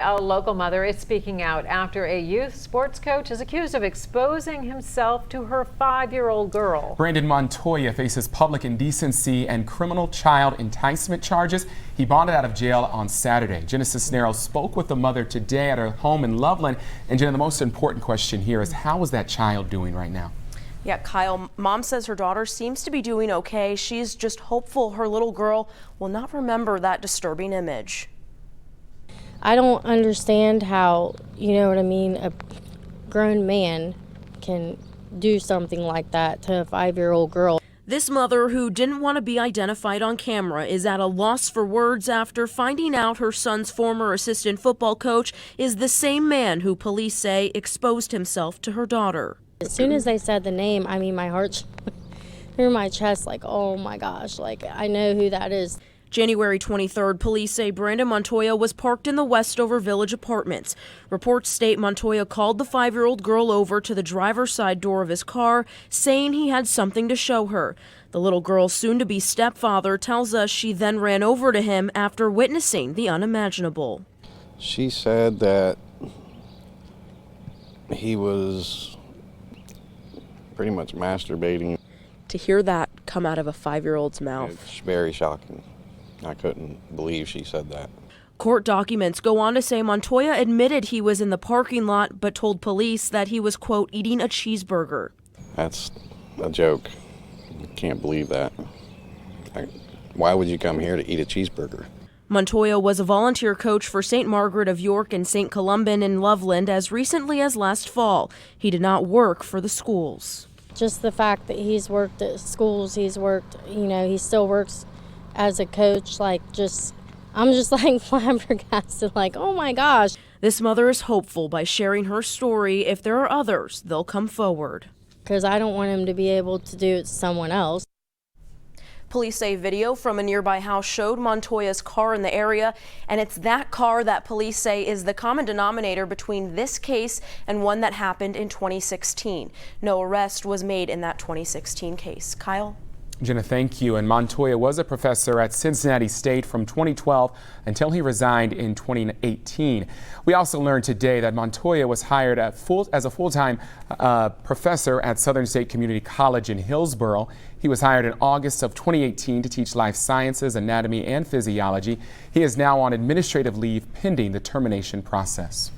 A local mother is speaking out after a youth sports coach is accused of exposing himself to her 5-year-old girl. Brandon Montoya faces public indecency and criminal child enticement charges. He bonded out of jail on Saturday. Jenna Cisneros spoke with the mother today at her home in Loveland. And Jenna, the most important question here is, how is that child doing right now? Yeah, Kyle, mom says her daughter seems to be doing okay. She's just hopeful her little girl will not remember that disturbing image. I don't understand how, you know what I mean, a grown man can do something like that to a 5-year-old girl. This mother, who didn't want to be identified on camera, is at a loss for words after finding out her son's former assistant football coach is the same man who police say exposed himself to her daughter. As soon as they said the name, I mean, my heart through my chest, like, oh my gosh, like, I know who that is. January 23rd, police say Brandon Montoya was parked in the Westover Village Apartments. Reports state Montoya called the 5-year-old girl over to the driver's side door of his car, saying he had something to show her. The little girl's soon-to-be stepfather tells us she then ran over to him after witnessing the unimaginable. She said that he was pretty much masturbating. To hear that come out of a 5-year-old's mouth. It's very shocking. I couldn't believe she said that. Court documents go on to say Montoya admitted he was in the parking lot, but told police that he was, quote, eating a cheeseburger. That's a joke. I can't believe that. Why would you come here to eat a cheeseburger? Montoya was a volunteer coach for St. Margaret of York and St. Columban in Loveland as recently as last fall. He did not work for the schools. Just the fact that he's worked at schools, he's worked, you know, he still works as a coach, like, I'm just like flabbergasted, like, oh my gosh. This mother is hopeful by sharing her story. If there are others, they'll come forward. Because I don't want him to be able to do it to someone else. Police say video from a nearby house showed Montoya's car in the area, and it's that car that police say is the common denominator between this case and one that happened in 2016. No arrest was made in that 2016 case. Kyle? Jenna, thank you. And Montoya was a professor at Cincinnati State from 2012 until he resigned in 2018. We also learned today that Montoya was hired as a full-time professor at Southern State Community College in Hillsborough. He was hired in August of 2018 to teach life sciences, anatomy, and physiology. He is now on administrative leave pending the termination process.